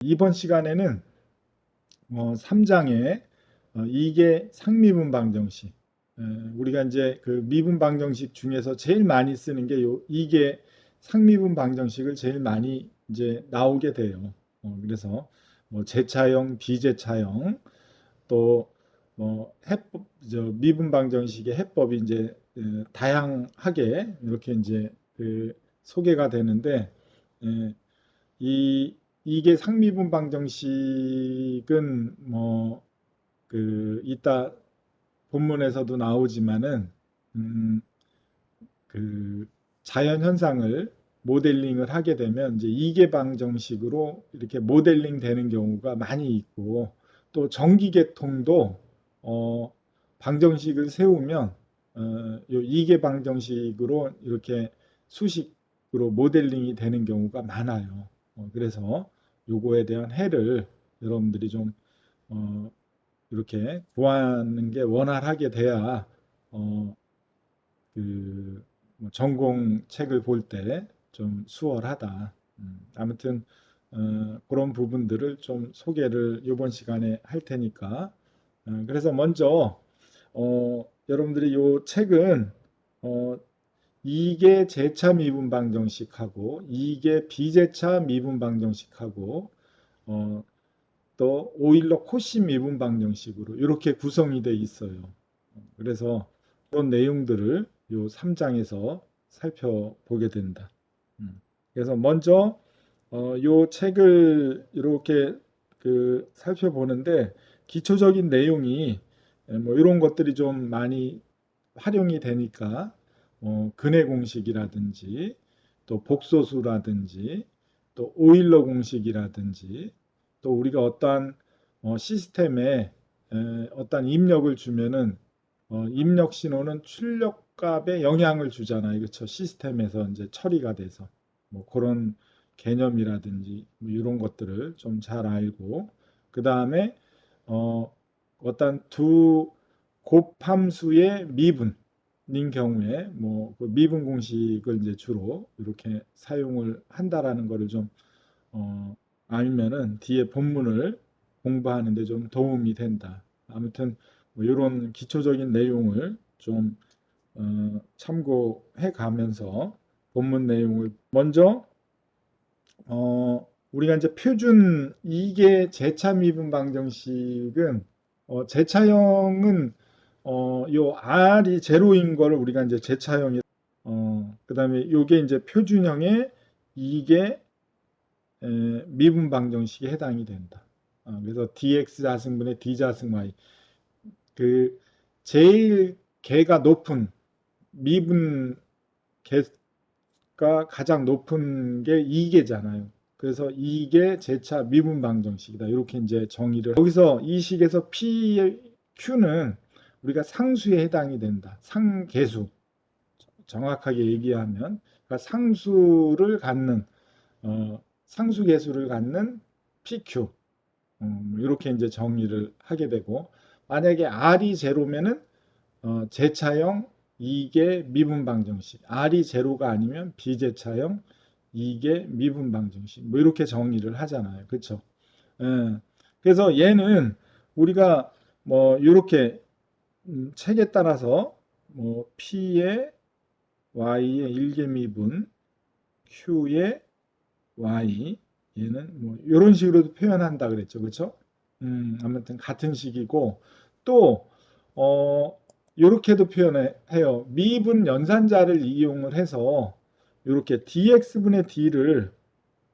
이번 시간에는 3장의 이게 상미분 방정식. 우리가 이제 그 미분 방정식 중에서 제일 많이 쓰는 게 이게 상미분 방정식을 제일 많이 이제 나오게 돼요. 그래서 뭐 제차형, 비제차형, 또뭐 해법, 미분 방정식의 해법이 이제 다양하게 이렇게 이제 그 소개가 되는데, 이게 상미분 방정식은 뭐 그 이따 본문에서도 나오지만은 그 자연 현상을 모델링을 하게 되면 이제 이계 방정식으로 이렇게 모델링 되는 경우가 많이 있고, 또 전기 계통도 방정식을 세우면 요 이계 방정식으로 이렇게 수식으로 모델링이 되는 경우가 많아요. 그래서 요거에 대한 해를 여러분들이 좀 이렇게 구하는 게 원활하게 돼야 뭐 전공 책을 볼 때 좀 수월하다. 아무튼 그런 부분들을 좀 소개를 이번 시간에 할 테니까. 그래서 먼저 여러분들이 요 책은 이게 제차 미분 방정식하고 이게 비제차 미분 방정식하고 또 오일러 코시 미분 방정식으로 이렇게 구성이 되어 있어요. 그래서 그런 내용들을 요 3장에서 살펴보게 된다. 그래서 먼저 요 책을 이렇게 살펴보는데, 기초적인 내용이 뭐 이런 것들이 좀 많이 활용이 되니까 근해 공식이라든지 또 복소수라든지 또 오일러 공식이라든지, 또 우리가 어떠한 시스템에 어떠한 입력을 주면은 입력 신호는 출력값에 영향을 주잖아요. 그렇죠? 시스템에서 이제 처리가 돼서 뭐 그런 개념이라든지 뭐 이런 것들을 좀 잘 알고, 그 다음에 어떤 두 곱함수의 미분인 경우에 뭐그 미분 공식을 이제 주로 이렇게 사용을 한다라는 것을 좀 알면은 뒤에 본문을 공부하는데 좀 도움이 된다. 아무튼 뭐 이런 기초적인 내용을 좀 참고해 가면서 본문 내용을 먼저 우리가 이제 표준 이계 제차 미분 방정식은 제차형은 요 R이 제로인 거를 우리가 이제 제차형이 그다음에 요게 이제 표준형의 이계 미분 방정식에 해당이 된다. 그래서 dx 자승분의 d 자승 y, 그 제일 개가 높은 미분 개가 가장 높은 게 2개잖아요. 그래서 이게 제차 미분 방정식이다. 이렇게 이제 정의를, 여기서 이 식에서 PQ는 우리가 상수에 해당이 된다. 상계수, 정확하게 얘기하면 그러니까 상수를 갖는 상수계수를 갖는 PQ, 이렇게 이제 정의를 하게 되고, 만약에 R이 제로면은 제차형 이게 미분 방정식, R이 제로가 아니면 비제차형 이게 미분 방정식, 뭐 이렇게 정의를 하잖아요. 그렇죠? 그래서 얘는 우리가 뭐 이렇게 책에 따라서 뭐 P의 Y의 일개미분, Q의 Y, 얘는 뭐 이런 식으로도 표현한다 그랬죠. 그렇죠? 아무튼 같은 식이고, 또 이렇게도 표현해요. 미분 연산자를 이용을 해서 이렇게 dx분의 d를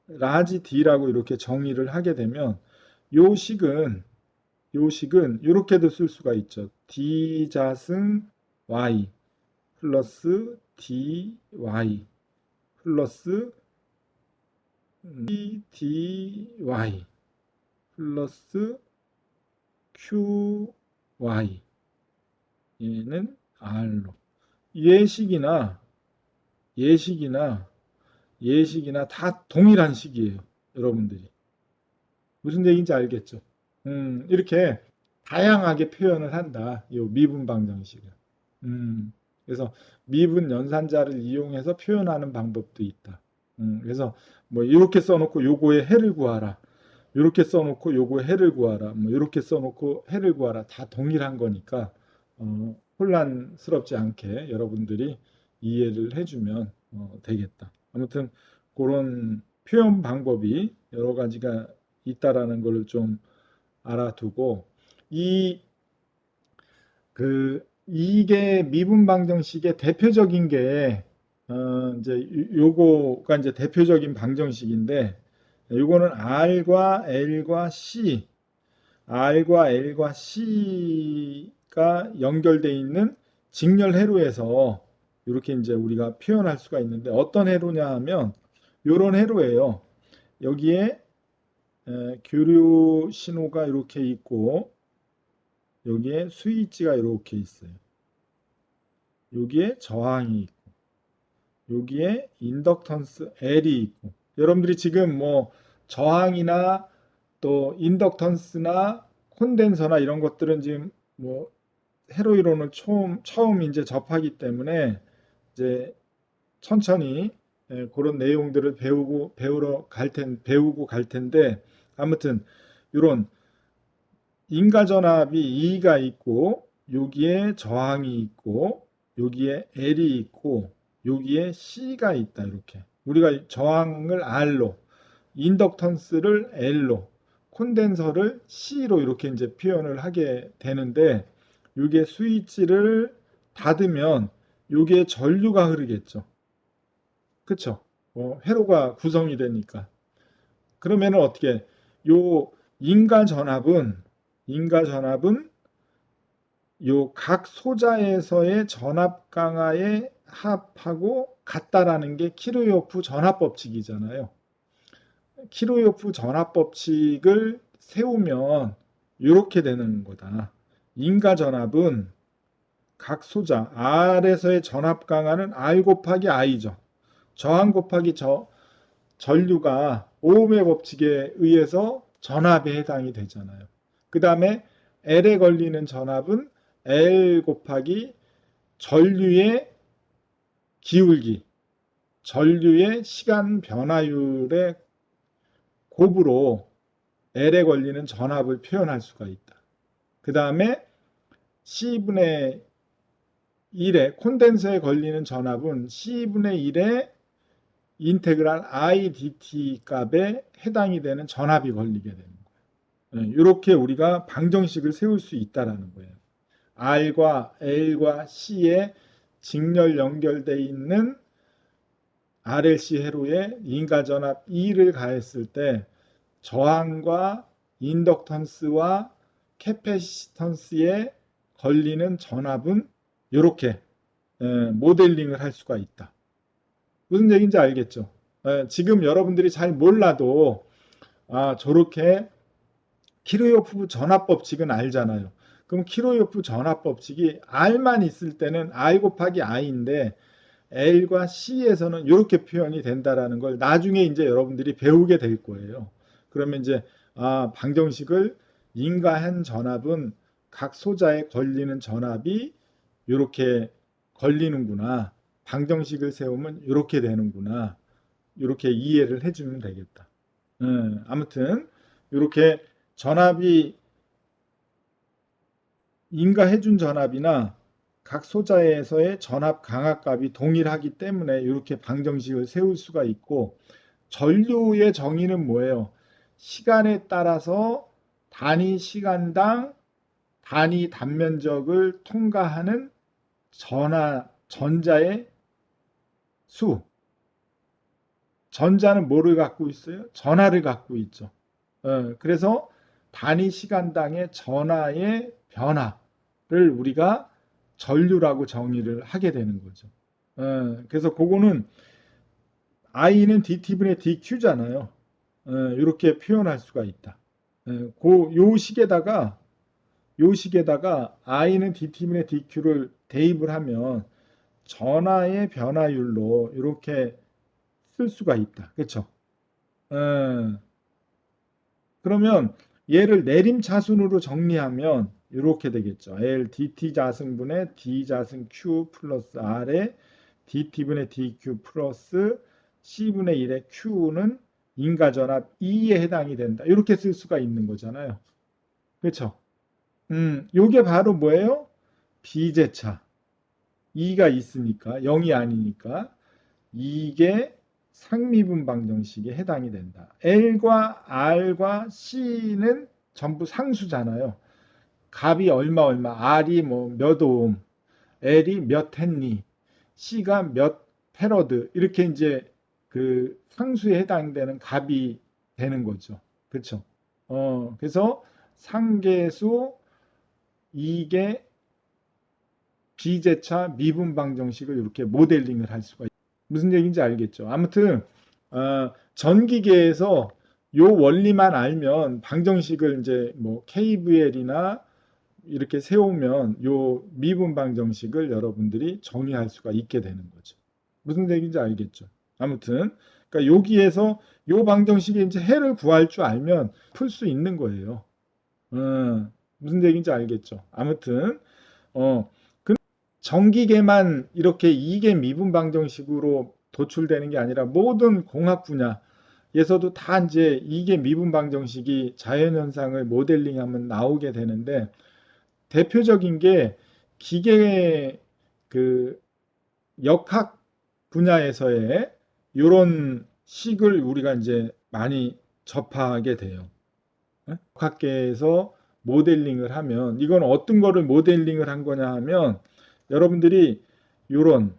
라지 d라고 이렇게 정의를 하게 되면 요 식은 이렇게도 쓸 수가 있죠. d 자승 y 플러스 dy 플러스 dy 플러스 qy, 얘는 r로, 예식이나 예식이나 예식이나 다 동일한 식이에요. 여러분들이 무슨 얘기인지 알겠죠? 이렇게 다양하게 표현을 한다. 이 미분 방정식을. 그래서 미분 연산자를 이용해서 표현하는 방법도 있다. 그래서 뭐 이렇게 써놓고 요거의 해를 구하라, 이렇게 써놓고 요거 해를 구하라. 뭐 이렇게 써놓고 해를 구하라. 다 동일한 거니까 혼란스럽지 않게 여러분들이 이해를 해주면 되겠다. 아무튼 그런 표현 방법이 여러 가지가 있다라는 것을 좀 알아두고 이게 미분 방정식의 대표적인 게 이제 요거가 이제 대표적인 방정식인데 요거는 R과 L과 C, R과 L과 C가 연결되어 있는 직렬 회로에서 이렇게 이제 우리가 표현할 수가 있는데 어떤 회로냐 하면 요런 회로예요. 여기에 교류 신호가 이렇게 있고 여기에 스위치가 이렇게 있어요. 여기에 저항이 있고 여기에 인덕턴스 L이 있고 여러분들이 지금 뭐 저항이나 또 인덕턴스나 콘덴서나 이런 것들은 지금 뭐 회로 이론을 처음 이제 접하기 때문에 이제 천천히 그런 내용들을 배우고 갈 텐데 아무튼 이런 인과전압이 E가 있고 여기에 저항이 있고 여기에 L이 있고 여기에 C가 있다. 이렇게 우리가 저항을 R로 인덕턴스를 L로 콘덴서를 C로 이렇게 이제 표현을 하게 되는데 이게 스위치를 닫으면 이게 전류가 흐르겠죠. 그쵸? 회로가 구성이 되니까. 그러면은 어떻게 요 인과 전압은 요 각 소자에서의 전압 강하의 합하고 같다라는 게 키르요프 전압 법칙이잖아요. 키르요프 전압 법칙을 세우면 이렇게 되는 거다. 인과 전압은 각 소자 R에서의 전압 강하는 R 곱하기 I죠. 저항 곱하기 전류가 오음의 법칙에 의해서 전압에 해당이 되잖아요. 그 다음에 L에 걸리는 전압은 L 곱하기 전류의 기울기, 전류의 시간 변화율의 곱으로 L에 걸리는 전압을 표현할 수가 있다. 그 다음에 C분의 1에 콘덴서에 걸리는 전압은 C분의 1의 인테그랄 I dt 값에 해당이 되는 전압이 걸리게 되는 거예요. 이렇게 우리가 방정식을 세울 수 있다는 거예요. R과 L과 C에 직렬 연결되어 있는 RLC 회로에 인과전압 E를 가했을 때 저항과 인덕턴스와 캐패시턴스에 걸리는 전압은 이렇게 모델링을 할 수가 있다. 무슨 얘기인지 알겠죠? 지금 여러분들이 잘 몰라도 저렇게 키르요프 전압 법칙은 알잖아요. 그럼 키르요프 전압 법칙이 R만 있을 때는 R 곱하기 I인데 L과 C에서는 이렇게 표현이 된다라는 걸 나중에 이제 여러분들이 배우게 될 거예요. 그러면 이제 방정식을 인과한 전압은 각 소자에 걸리는 전압이 이렇게 걸리는구나. 방정식을 세우면 이렇게 되는구나. 이렇게 이해를 해주면 되겠다. 아무튼 이렇게 전압이 인과해준 전압이나 각 소자에서의 전압 강압값이 동일하기 때문에 이렇게 방정식을 세울 수가 있고 전류의 정의는 뭐예요? 시간에 따라서 단위 시간당 단위 단면적을 통과하는 전자의 수. 전자는 뭐를 갖고 있어요? 전하를 갖고 있죠. 그래서 단위 시간당의 전하의 변화를 우리가 전류라고 정의를 하게 되는 거죠. 그래서 그거는 I는 dt분의 dq잖아요. 이렇게 표현할 수가 있다. 요 식에다가 I는 dt분의 dq를 대입을 하면 전하의 변화율로 이렇게 쓸 수가 있다. 그렇죠? 그러면 얘를 내림차순으로 정리하면 이렇게 되겠죠. L dt 자승분의 d 자승 q 플러스 R에 dt분의 dq 플러스 c분의 1의 q는 인과전압 E에 해당이 된다. 이렇게 쓸 수가 있는 거잖아요. 그렇죠? 요게 바로 뭐예요? 비제차. E가 있으니까 0이 아니니까 이게 상미분 방정식에 해당이 된다. L과 R과 C는 전부 상수잖아요. 값이 얼마 R이 뭐 몇 오hm, L이 몇 헨리, C가 몇 패러드 이렇게 이제 그 상수에 해당되는 값이 되는 거죠. 그렇죠? 그래서 상계수 이게 비제차 미분 방정식을 이렇게 모델링을 할 수가 있어요. 무슨 얘기인지 알겠죠? 아무튼 전기계에서 요 원리만 알면 방정식을 이제 뭐 KVL이나 이렇게 세우면 요 미분 방정식을 여러분들이 정의할 수가 있게 되는 거죠. 무슨 얘기인지 알겠죠? 아무튼 그러니까 여기에서 요 방정식의 이제 해를 구할 줄 알면 풀 수 있는 거예요. 무슨 얘기인지 알겠죠? 아무튼 전기계만 이렇게 이계 미분 방정식으로 도출되는 게 아니라 모든 공학 분야에서도 다 이제 이계 미분 방정식이 자연현상을 모델링하면 나오게 되는데 대표적인 게 기계 그 역학 분야에서의 이런 식을 우리가 이제 많이 접하게 돼요. 역학계에서 모델링을 하면 이건 어떤 거를 모델링을 한 거냐 하면 여러분들이 요런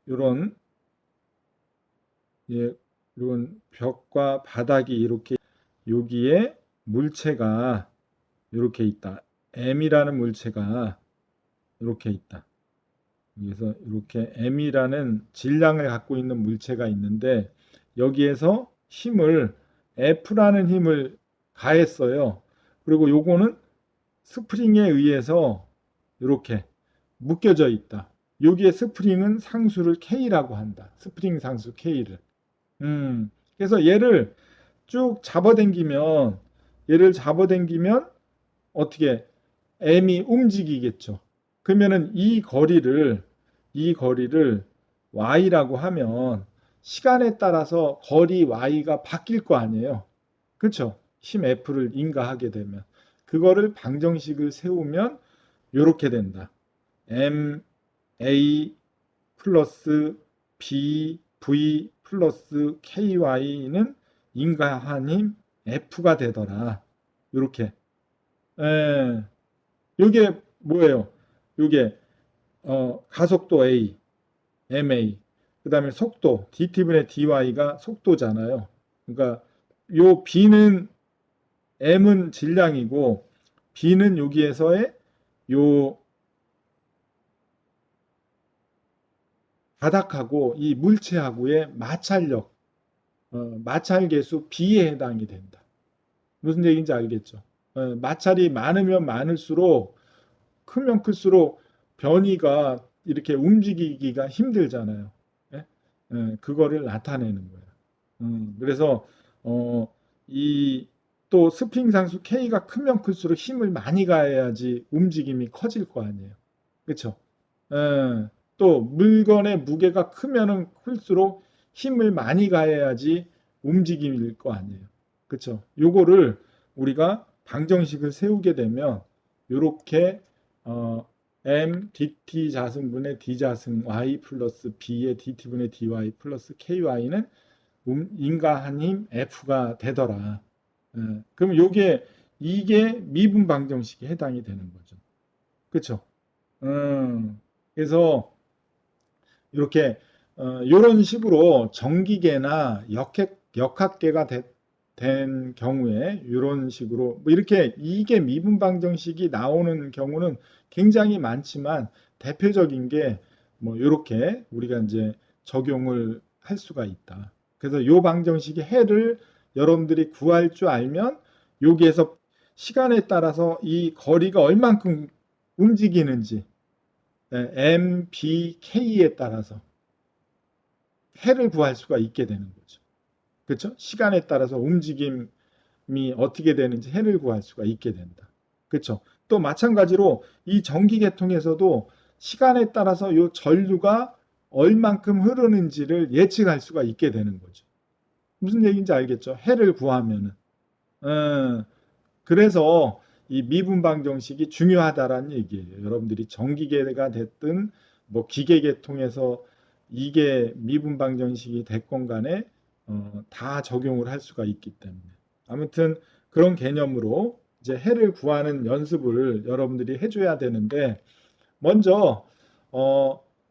요런 예, 요런 벽과 바닥이 이렇게 여기에 물체가 이렇게 있다. M이라는 물체가 이렇게 있다. 그래서 이렇게 M이라는 질량을 갖고 있는 물체가 있는데 여기에서 힘을 F라는 힘을 가했어요. 그리고 요거는 스프링에 의해서 이렇게 묶여져 있다. 여기에 스프링은 상수를 K라고 한다. 스프링 상수 K를. 그래서 얘를 잡아당기면 어떻게 M이 움직이겠죠. 그러면은 이 거리를 Y라고 하면 시간에 따라서 거리 Y가 바뀔 거 아니에요. 그렇죠? 힘 F를 인가하게 되면 그거를 방정식을 세우면 이렇게 된다. M, A 플러스 B, V 플러스 KY는 인가한 힘 F가 되더라. 이렇게. 이게 뭐예요? 이게 가속도 A, MA, 그 다음에 속도 dt분의 dy가 속도잖아요. 그러니까 요 B는 M은 질량이고 B는 여기에서의 요 바닥하고 이 물체하고의 마찰력, 마찰계수 B에 해당이 된다. 무슨 얘기인지 알겠죠? 마찰이 많으면 많을수록 크면 클수록 변이가 이렇게 움직이기가 힘들잖아요. 예? 그거를 나타내는 거예요. 그래서 이 또 스프링 상수 K가 크면 클수록 힘을 많이 가해야지 움직임이 커질 거 아니에요. 그렇죠? 또 물건의 무게가 크면은 클수록 힘을 많이 가해야지 움직임일 거 아니에요. 그렇죠? 요거를 우리가 방정식을 세우게 되면 이렇게 m dt 자승분의 d 자승 y 플러스 b의 dt분의 dy 플러스 ky는 인가한 힘 f가 되더라. 그럼 이게 미분 방정식에 해당이 되는 거죠. 그렇죠? 그래서 이렇게 이런 식으로 전기계나 역학계가 된 경우에 이런 식으로 뭐 이렇게 이게 미분 방정식이 나오는 경우는 굉장히 많지만 대표적인 게 뭐 이렇게 우리가 이제 적용을 할 수가 있다. 그래서 이 방정식의 해를 여러분들이 구할 줄 알면 여기에서 시간에 따라서 이 거리가 얼만큼 움직이는지 M, B, K에 따라서 해를 구할 수가 있게 되는 거죠. 그렇죠? 시간에 따라서 움직임이 어떻게 되는지 해를 구할 수가 있게 된다. 그렇죠? 또 마찬가지로 이 전기계통에서도 시간에 따라서 이 전류가 얼만큼 흐르는지를 예측할 수가 있게 되는 거죠. 무슨 얘기인지 알겠죠? 해를 구하면은. 어, 그래서 이 미분 방정식이 중요하다라는 얘기예요. 여러분들이 전기계가 됐든 뭐 기계계 통해서 이게 미분 방정식이 됐건 간에 다 적용을 할 수가 있기 때문에. 아무튼 그런 개념으로 이제 해를 구하는 연습을 여러분들이 해줘야 되는데 먼저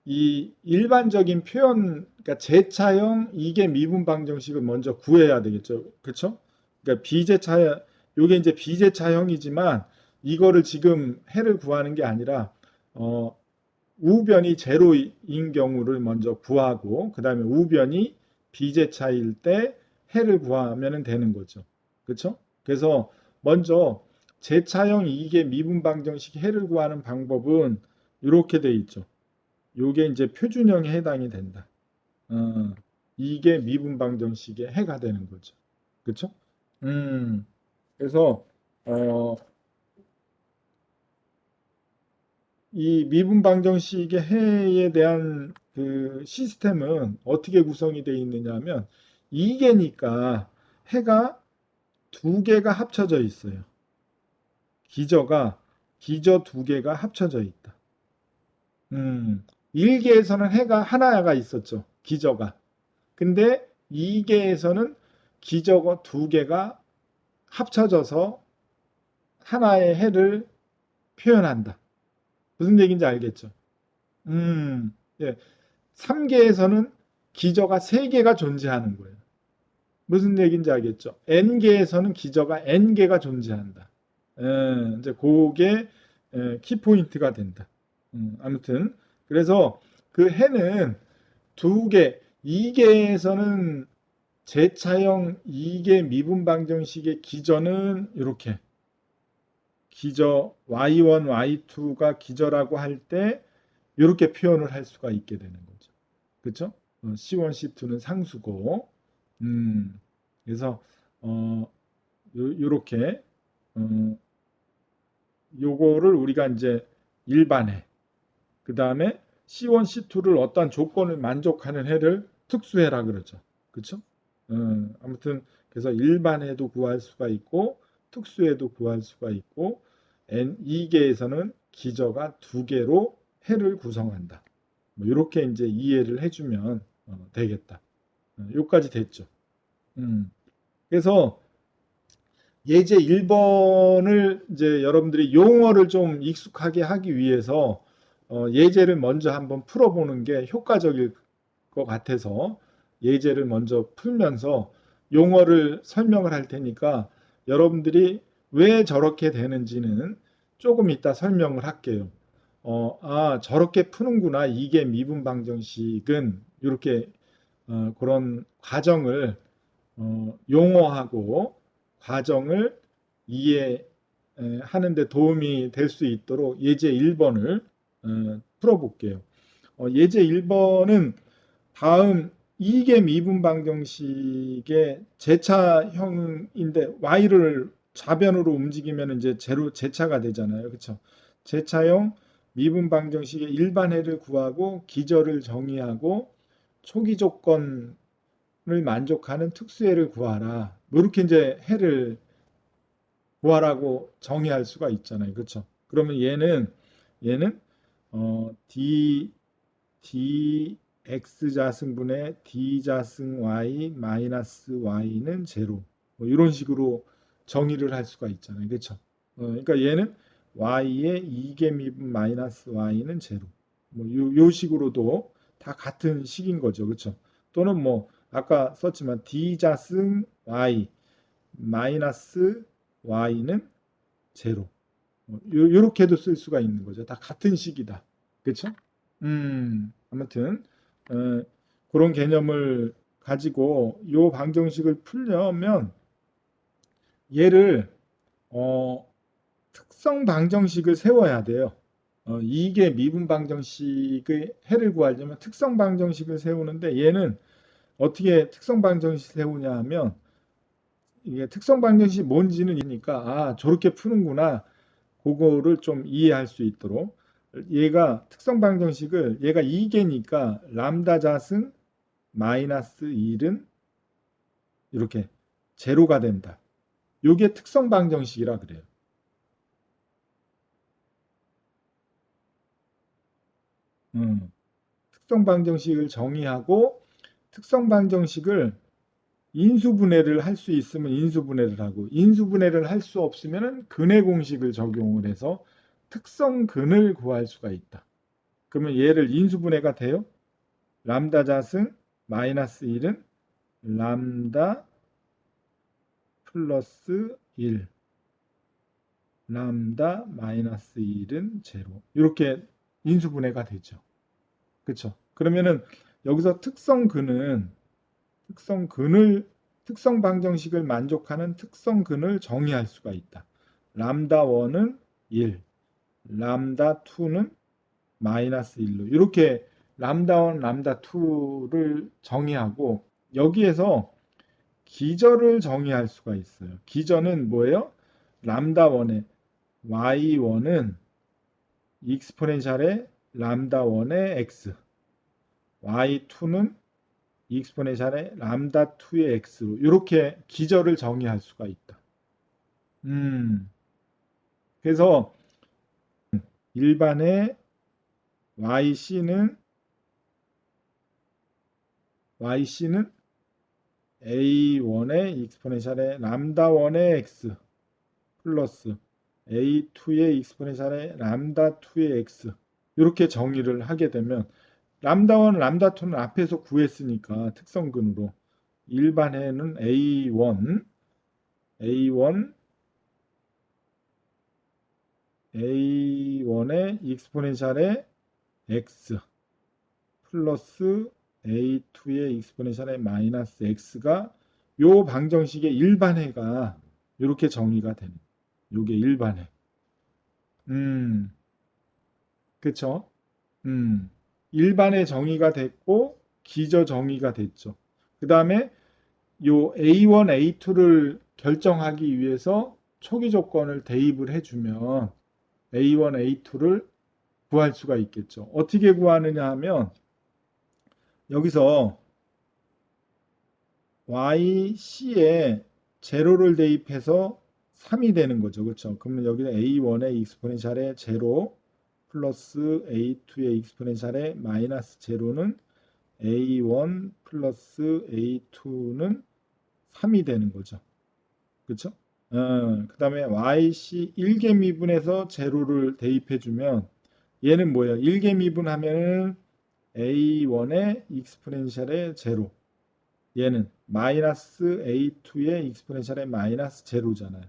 이 일반적인 표현, 그러니까 제차형 이게 미분 방정식을 먼저 구해야 되겠죠. 그렇죠? 그러니까 비제차, 요게 이제 비제차형이지만 이거를 지금 해를 구하는 게 아니라 어, 우변이 제로인 경우를 먼저 구하고 그다음에 우변이 비제차일 때 해를 구하면 되는 거죠. 그렇죠? 그래서 먼저 제차형 이게 미분 방정식 해를 구하는 방법은 이렇게 돼 있죠. 요게 이제 표준형에 해당이 된다. 어, 이게 미분 방정식의 해가 되는 거죠. 그렇죠? 음, 그래서 어, 이 미분 방정식의 해에 대한 그 시스템은 어떻게 구성이 되어 있느냐면 이게니까 해가 두 개가 합쳐져 있어요. 기저가 기저 두 개가 합쳐져 있다. 음, 1계에서는 해가 하나가 있었죠. 기저가. 근데 2계에서는 기저가 두 개가 합쳐져서 하나의 해를 표현한다. 무슨 얘기인지 알겠죠? 예. 3계에서는 기저가 3개가 존재하는 거예요. 무슨 얘기인지 알겠죠? n계에서는 기저가 n개가 존재한다. 이제 그게 키포인트가 된다. 아무튼 그래서 그 해는 두 개, 2계에서는 제차형 2계 미분 방정식의 기저는 이렇게 기저 y1, y2가 기저라고 할 때 이렇게 표현을 할 수가 있게 되는 거죠. 그렇죠? C1, C2는 상수고, 음, 그래서 요렇게 요거를 우리가 이제 일반해. 그 다음에 C1, C2를 어떤 조건을 만족하는 해를 특수해라 그러죠. 그렇죠? 아무튼 그래서 일반해도 구할 수가 있고 특수해도 구할 수가 있고 N2계에서는 기저가 두 개로 해를 구성한다. 뭐 이렇게 이제 이해를 해주면 되겠다. 여기까지 됐죠. 음. 그래서 예제 1번을 이제 여러분들이 용어를 좀 익숙하게 하기 위해서 예제를 먼저 한번 풀어보는 게 효과적일 것 같아서 예제를 먼저 풀면서 용어를 설명을 할 테니까 여러분들이 왜 저렇게 되는지는 조금 이따 설명을 할게요. 저렇게 푸는구나. 이게 미분 방정식은 이렇게 그런 과정을 용어하고 과정을 이해하는 데 도움이 될 수 있도록 예제 1번을 풀어볼게요. 예제 1번은 다음 이계 미분 방정식의 제차형인데 y를 좌변으로 움직이면 이제 제로 제차가 되잖아요. 그렇죠? 제차형 미분 방정식의 일반해를 구하고 기저를 정의하고 초기 조건을 만족하는 특수해를 구하라. 뭐 이렇게 이제 해를 구하라고 정의할 수가 있잖아요. 그렇죠? 그러면 얘는 dx 자승분의 d 자승 y 마이너스 y는 제로. 뭐 이런 식으로 정의를 할 수가 있잖아요. 그렇죠? 그러니까 얘는 y의 2개 미분 마이너스 y는 제로. 뭐 요 식으로도 다 같은 식인 거죠. 그렇죠? 또는 뭐 아까 썼지만 d 자승 y 마이너스 y는 제로. 요렇게도 쓸 수가 있는 거죠. 다 같은 식이다. 그렇죠? 아무튼 그런 개념을 가지고 요 방정식을 풀려면 얘를 어, 특성 방정식을 세워야 돼요. 이게 미분 방정식의 해를 구하려면 특성 방정식을 세우는데 얘는 어떻게 특성 방정식을 세우냐 하면 이게 특성 방정식이 뭔지는 이니까 저렇게 푸는구나. 그거를 좀 이해할 수 있도록 얘가 특성 방정식을 얘가 2개니까 람다 자승 마이너스 1은 이렇게 제로가 된다. 요게 특성 방정식이라 그래요. 특성 방정식을 정의하고 특성 방정식을 인수분해를 할 수 있으면 인수분해를 하고 인수분해를 할 수 없으면 근해 공식을 적용을 해서 특성근을 구할 수가 있다. 그러면 얘를 인수분해가 돼요. 람다 자승 마이너스 1은 람다 플러스 1 람다 마이너스 1은 제로 이렇게 인수분해가 되죠. 그렇죠? 그러면은 여기서 특성 방정식을 만족하는 특성근을 정의할 수가 있다. 람다 1은 1, 람다 2는 마이너스 1로 이렇게 람다 1, 람다 2를 정의하고 여기에서 기저를 정의할 수가 있어요. 기저는 뭐예요? 람다 1의 y1은 익스포넨셜의 람다 1의 x, y2는 익스포넨셜의 람다 2의 x로 이렇게 기저를 정의할 수가 있다. 그래서 일반의 yc는 a1의 익스포넨셜의 람다 1의 x 플러스 a2의 익스포넨셜의 람다 2의 x 이렇게 정의를 하게 되면 람다 1, 람다 2는 앞에서 구했으니까 특성근으로 일반해는 A1의 익스포넨셜의 x 플러스 A2의 익스포넨셜의 마이너스 x가 요 방정식의 일반해가 이렇게 정의가 되는. 요게 일반해. 음, 그쵸? 일반해 정의가 됐고 기저 정의가 됐죠. 그 다음에 요 A1, A2를 결정하기 위해서 초기 조건을 대입을 해주면 A1, A2를 구할 수가 있겠죠. 어떻게 구하느냐 하면 여기서 YC에 제로를 대입해서 3이 되는 거죠. 그렇죠? 그러면 여기는 A1의 익스포넨셜의 제로 플러스 A2의 익스포넨셜의 마이너스 제로는 A1 플러스 A2는 3이 되는 거죠. 그렇죠? 그 다음에 YC 1개 미분에서 제로를 대입해주면 얘는 뭐예요? 1개 미분하면은 A1의 익스포넨셜의 제로 얘는 마이너스 A2의 익스포넨셜의 마이너스 제로잖아요.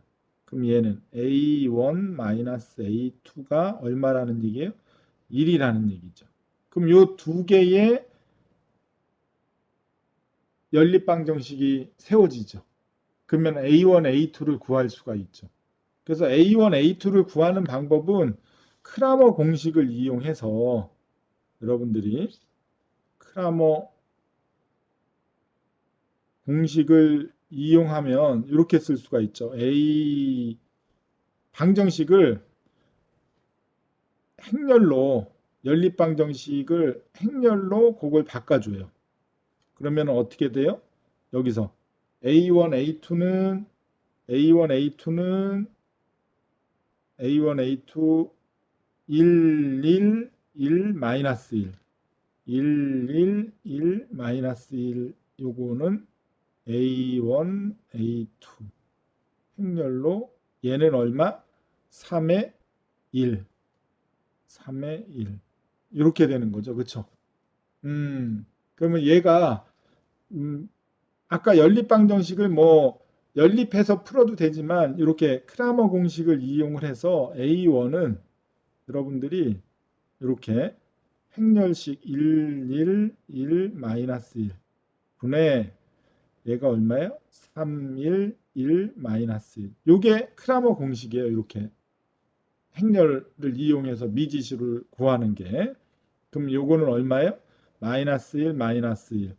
그럼 얘는 A1 마이너스 A2가 얼마라는 얘기예요? 1이라는 얘기죠. 그럼 요 두 개의 연립방정식이 세워지죠. 그러면 A1, A2를 구할 수가 있죠. 그래서 A1, A2를 구하는 방법은 크라머 공식을 이용해서 여러분들이 크라머 공식을 이용하면 이렇게 쓸 수가 있죠. A 방정식을 행렬로 연립방정식을 행렬로 그걸 바꿔줘요. 그러면 어떻게 돼요? 여기서 A1, A2는 A1, A2는 A1, A2 1, 1, 1, 마이너스 1 1, 1, 1, 마이너스 1 요거는 A1, A2 행렬로 얘는 얼마? 3의 1 3의 1 이렇게 되는 거죠. 그쵸? 그러면 얘가 아까 연립방정식을 뭐 연립해서 풀어도 되지만 이렇게 크라머 공식을 이용을 해서 A1은 여러분들이 이렇게 행렬식 1, 1, 1, 마이너스 1 분의 얘가 얼마예요? 3, 1, 1, 마이너스 1 요게 크라머 공식이에요. 이렇게 행렬을 이용해서 미지수를 구하는 게 그럼 요거는 얼마예요? 마이너스 1, 마이너스 1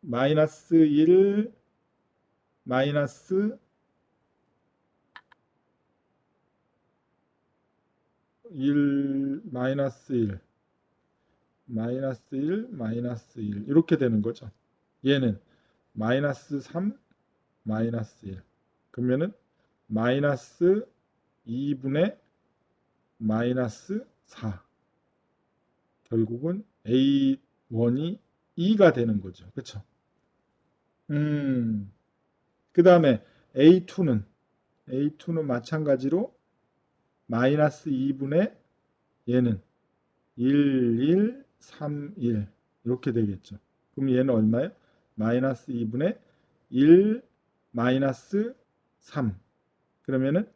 마이너스 1, 마이너스 1, 마이너스 1, 마이너스 1, 마이너스 1 이렇게 되는 거죠. 얘는 마이너스 3, 마이너스 1. 그러면은 마이너스 2분의 마이너스 4. 결국은 A1이 2가 되는 거죠. 그쵸? 그 다음에 A2는 마찬가지로 마이너스 2분의 얘는 1, 1, 3, 1 이렇게 되겠죠. 그럼 얘는 얼마예요? 마이너스 2분의 1, 마이너스 3. 그러면은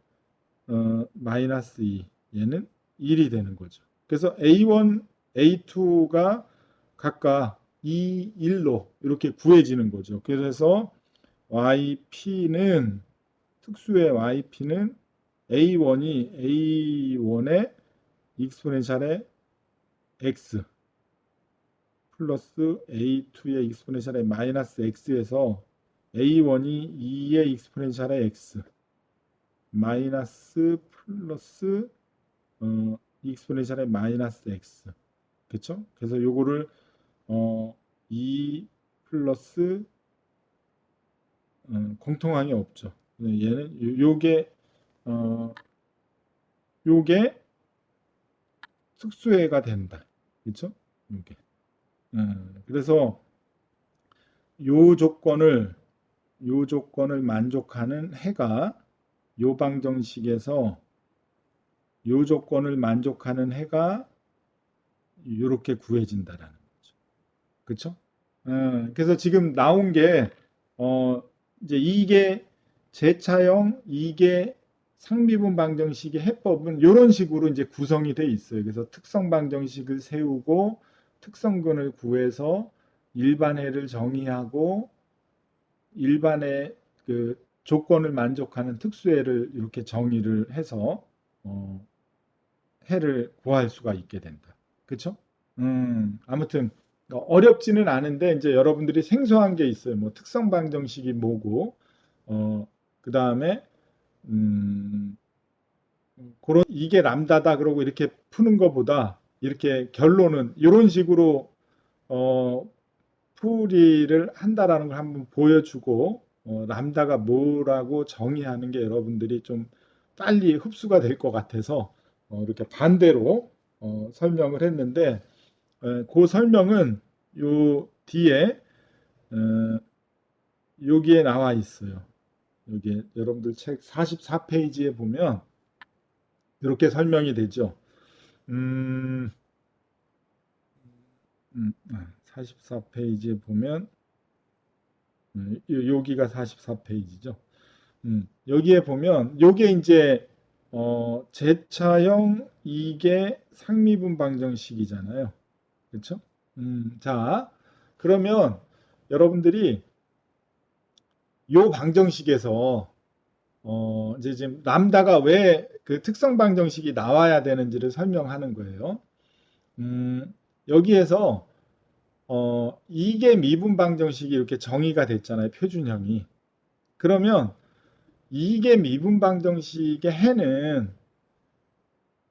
마이너스 2. 얘는 1이 되는 거죠. 그래서 A1, A2가 각각 2, 1로 이렇게 구해지는 거죠. 그래서 YP는 특수의 YP는 A1의 익스포넨셜의 X 플러스 A2의 익스포넨셜의 마이너스 X에서 A1이 2의 익스포넨셜의 X 마이너스 플러스 익스포넨셜의 마이너스 X 그쵸? 그래서 요거를 2 플러스 공통항이 없죠. 얘는 요게 특수해가 된다. 그렇죠? 요게. 그래서 요 조건을 만족하는 해가 요 방정식에서 요 조건을 만족하는 해가 이렇게 구해진다라는 거죠. 그렇죠? 그래서 지금 나온 게 이제 이게 제차형, 이게 상미분 방정식의 해법은 이런 식으로 이제 구성이 돼 있어요. 그래서 특성 방정식을 세우고 특성근을 구해서 일반해를 정의하고 일반의 그 조건을 만족하는 특수해를 이렇게 정의를 해서 해를 구할 수가 있게 된다. 그렇죠? 아무튼 어렵지는 않은데 이제 여러분들이 생소한 게 있어요. 뭐 특성 방정식이 뭐고 그 다음에 그런 이게 람다다 그러고 이렇게 푸는 것보다 이렇게 결론은 이런 식으로 어, 풀이를 한다라는 걸 한번 보여주고 람다가 뭐라고 정의하는 게 여러분들이 좀 빨리 흡수가 될 것 같아서 이렇게 반대로 설명을 했는데 그 설명은 요 뒤에 여기에 나와 있어요. 여기 여러분들 책 44페이지에 보면 이렇게 설명이 되죠. 44페이지에 보면 여기가 44페이지죠. 여기에 보면 요게 이제 제차형 이게 상미분 방정식이잖아요. 그렇죠? 자, 그러면 여러분들이 요 방정식에서 이제 지금 람다가 왜 그 특성 방정식이 나와야 되는지를 설명하는 거예요. 여기에서 이게 미분 방정식이 이렇게 정의가 됐잖아요. 표준형이. 그러면 이게 미분 방정식의 해는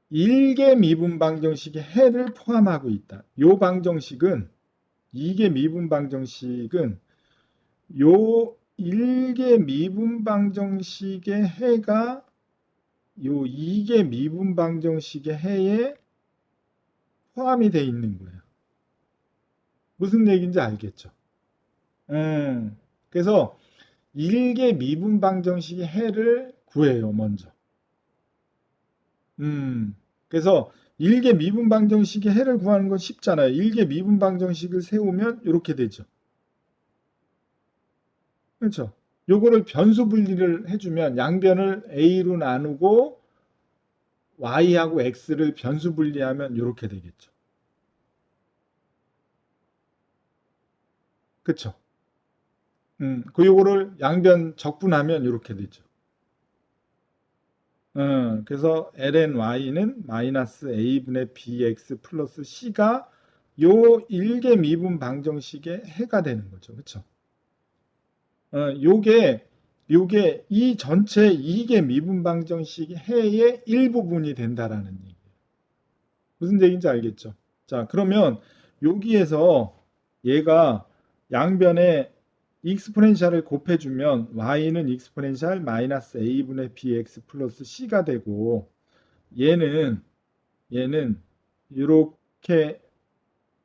일개 미분 방정식의 해를 포함하고 있다. 요 방정식은 이게 미분 방정식은 요 일개 미분 방정식의 해가 요 이개 미분 방정식의 해에 포함이 돼 있는 거예요. 무슨 얘기인지 알겠죠? 그래서 일개 미분 방정식의 해를 구해요, 먼저. 그래서 일개 미분 방정식의 해를 구하는 건 쉽잖아요. 일개 미분 방정식을 세우면 이렇게 되죠. 그렇죠? 요거를 변수 분리를 해주면 양변을 a로 나누고 y하고 x를 변수 분리하면 이렇게 되겠죠. 그렇죠? 그 요거를 양변 적분하면 이렇게 되죠. 그래서 lny는 마이너스 a분의 bx 플러스 c가 요 일개 미분 방정식의 해가 되는 거죠. 그렇죠? 요게 이 전체 이개 미분 방정식의 해의 일부분이 된다라는 얘기예요. 무슨 얘기인지 알겠죠? 자, 그러면 여기에서 얘가 양변에 익스포넨셜을 곱해주면 y는 익스포넨셜 마이너스 a분의 bx 플러스 c가 되고 얘는 이렇게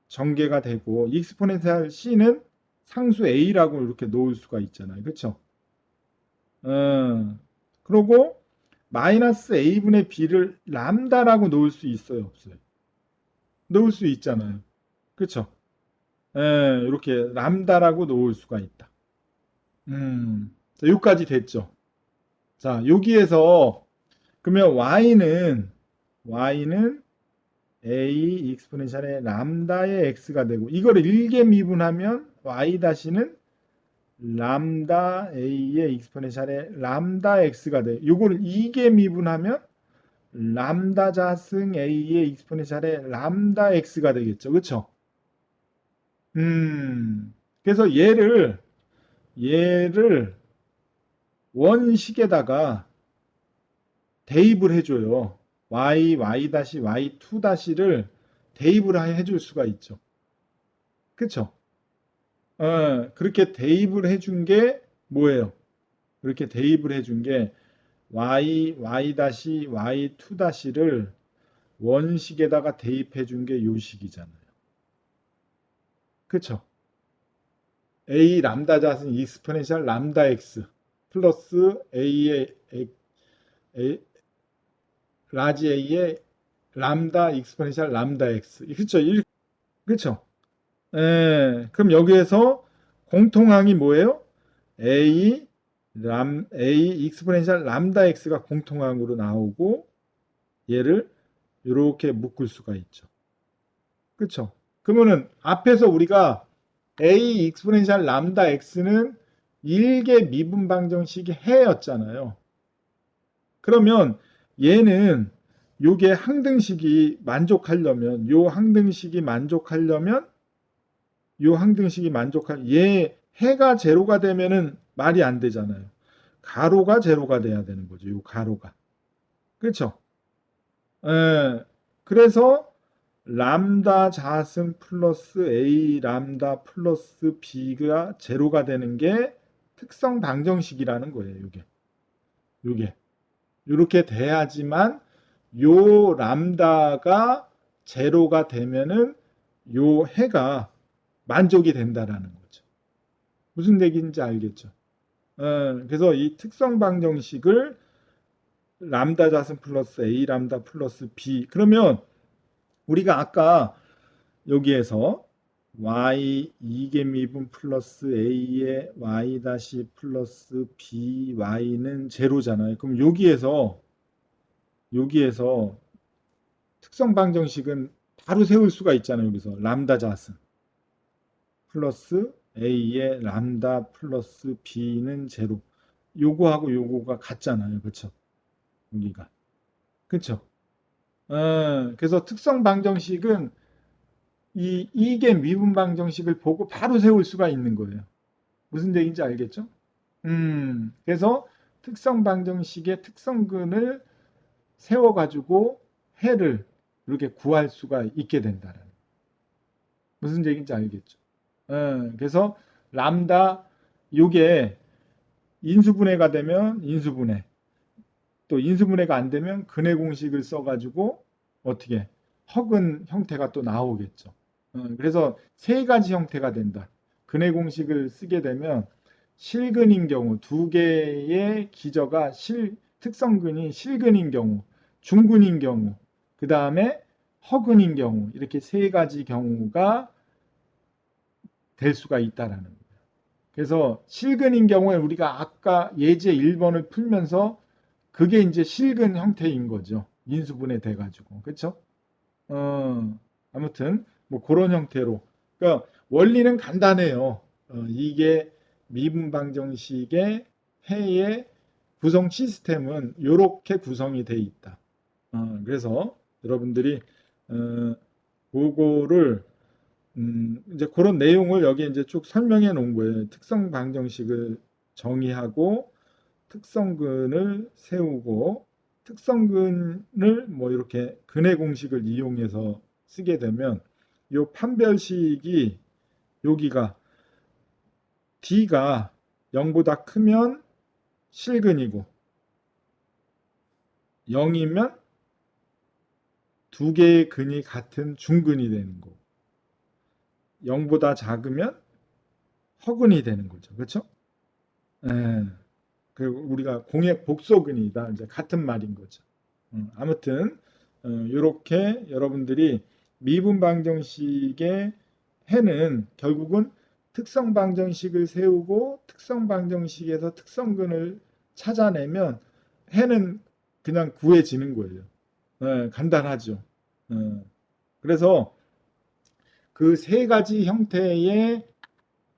전개가 되고 익스포넨셜 c는 상수 a라고 이렇게 놓을 수가 있잖아요. 그렇죠? 그리고 마이너스 a분의 b를 람다라고 놓을 수 있어요, 없어요? 놓을 수 있잖아요. 그렇죠? 이렇게 람다라고 놓을 수가 있다. 자, 여기까지 됐죠. 자, 여기에서 그러면 y는 a 익스포넨셜의 람다의 x가 되고 이거를 일개 미분하면 y 다시는 람다 a의 익스포넨셜의 람다 x가 돼. 이거를 이개 미분하면 람다 자승 a의 익스포넨셜의 람다 x가 되겠죠. 그렇죠? 그래서 얘를 원식에다가 대입을 해줘요. y 다시 y2 다시를 대입을 해줄 수가 있죠. 그쵸? 그렇게 대입을 해준 게 뭐예요? 그렇게 대입을 해준 게 y 다시 y2 다시를 원식에다가 대입해 준 게 요 식이잖아요. 그쵸? a 람다 자승 익스포넨셜 람다 x 플러스 라지 a의 람다 익스포넨셜 람다 x. 그쵸? 그쵸? 그럼 여기에서 공통항이 뭐예요? A 익스포넨셜 람다 x가 공통항으로 나오고 얘를 이렇게 묶을 수가 있죠. 그쵸? 그러면은 앞에서 우리가 A 익스포넨셜 람다 x는 일개 미분 방정식이 해였잖아요. 그러면 얘는 요게 항등식이 만족하려면 얘 해가 제로가 되면은 말이 안 되잖아요. 가로가 제로가 돼야 되는 거죠. 요 가로가. 그렇죠? 그래서 람다 자승 플러스 a 람다 플러스 b가 제로가 되는 게 특성 방정식이라는 거예요. 요게. 이렇게 돼야지만 요 람다가 제로가 되면은 요 해가 만족이 된다라는 거죠. 무슨 얘기인지 알겠죠? 그래서 이 특성 방정식을 람다 자승 플러스 a 람다 플러스 b 그러면 우리가 아까 여기에서 y 2개 미분 플러스 a의 y 다시 플러스 by는 제로잖아요. 그럼 여기에서 특성 방정식은 바로 세울 수가 있잖아요. 여기서 람다 자승 플러스 a의 람다 플러스 b는 제로. 요거하고 요거가 같잖아요. 그렇죠? 여기가. 그렇죠? 그래서 특성 방정식은 이 이계 미분 방정식을 보고 바로 세울 수가 있는 거예요. 무슨 얘기인지 알겠죠? 그래서 특성 방정식의 특성근을 세워가지고 해를 이렇게 구할 수가 있게 된다는. 무슨 얘기인지 알겠죠? 그래서 람다 이게 인수분해가 되면 인수분해, 또 인수분해가 안 되면 근해 공식을 써가지고 어떻게 허근 형태가 또 나오겠죠. 그래서 세 가지 형태가 된다. 근해 공식을 쓰게 되면 실근인 경우 두 개의 기저가 특성근이 실근인 경우, 중근인 경우, 그 다음에 허근인 경우 이렇게 세 가지 경우가 될 수가 있다라는 거예요. 그래서 실근인 경우에 우리가 아까 예제 1번을 풀면서 그게 이제 실근 형태인 거죠. 인수분해 돼가지고. 그렇죠? 아무튼 뭐 그런 형태로. 그러니까 원리는 간단해요. 이게 미분 방정식의 해의 구성 시스템은 이렇게 구성이 돼 있다. 그래서 여러분들이 그거를 이제 그런 내용을 여기 이제 쭉 설명해 놓은 거예요. 특성 방정식을 정의하고 특성근을 세우고 특성근을 뭐 이렇게 근해 공식을 이용해서 쓰게 되면 이 판별식이 여기가 D가 0보다 크면 실근이고 0이면 두 개의 근이 같은 중근이 되는 거고 0보다 작으면 허근이 되는 거죠. 그렇죠? 예. 그 우리가 공액 복소근이다. 이제 같은 말인 거죠. 아무튼 이렇게 여러분들이 미분 방정식의 해는 결국은 특성 방정식을 세우고 특성 방정식에서 특성근을 찾아내면 해는 그냥 구해지는 거예요. 간단하죠. 그래서 그 세 가지 형태의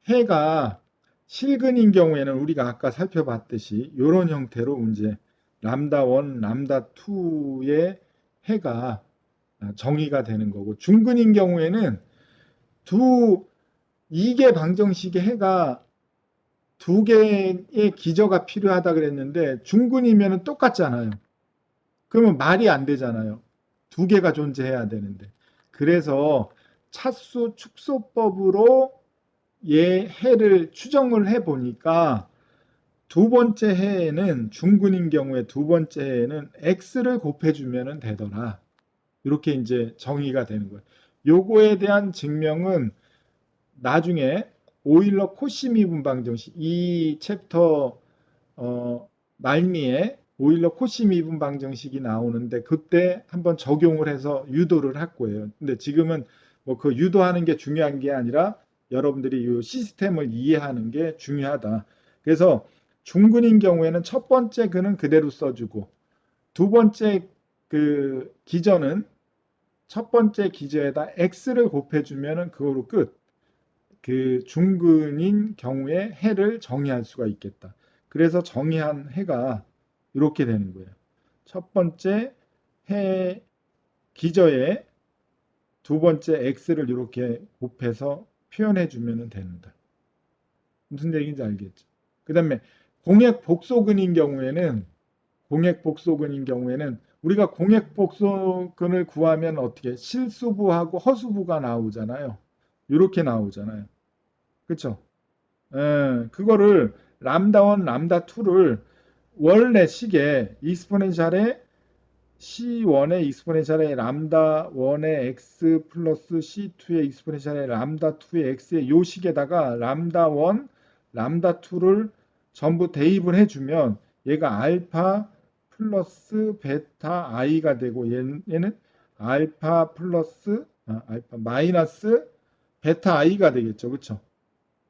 해가 실근인 경우에는 우리가 아까 살펴봤듯이 이런 형태로 이제 람다 1, 람다 2의 해가 정의가 되는 거고 중근인 경우에는 두 2개 방정식의 해가 두 개의 기저가 필요하다 그랬는데 중근이면 똑같잖아요. 그러면 말이 안 되잖아요. 두 개가 존재해야 되는데. 그래서 차수 축소법으로 얘 해를 추정을 해 보니까 두 번째 해에는 중근인 경우에 두 번째 해에는 x를 곱해주면 되더라. 이렇게 이제 정의가 되는 거예요. 요거에 대한 증명은 나중에 오일러 코시 미분 방정식 이 챕터 말미에 오일러 코시 미분 방정식이 나오는데 그때 한번 적용을 해서 유도를 할 거예요. 근데 지금은 뭐 그 유도하는 게 중요한 게 아니라 여러분들이 이 시스템을 이해하는 게 중요하다. 그래서 중근인 경우에는 첫 번째 근은 그대로 써주고 두 번째 그 기저는 첫 번째 기저에다 x를 곱해주면 그거로 끝. 그 중근인 경우에 해를 정의할 수가 있겠다. 그래서 정의한 해가 이렇게 되는 거예요. 첫 번째 해 기저에 두 번째 x를 이렇게 곱해서 표현해 주면 된다. 무슨 얘기인지 알겠죠? 그 다음에 공액복소근인 경우에는 우리가 공액복소근을 구하면 어떻게 실수부하고 허수부가 나오잖아요. 이렇게 나오잖아요. 그렇죠? 그거를 람다 1, 람다 2를 원래 식에 익스포넨셜의 C1의 익스포넨셜의 람다 1의 x 플러스 C2의 익스포넨셜의 람다 2의 x의 요 식에다가 람다 1, 람다 2를 전부 대입을 해주면 얘가 알파 플러스 베타 i가 되고 얘는 알파 플러스 알파 마이너스 베타 i가 되겠죠. 그렇죠?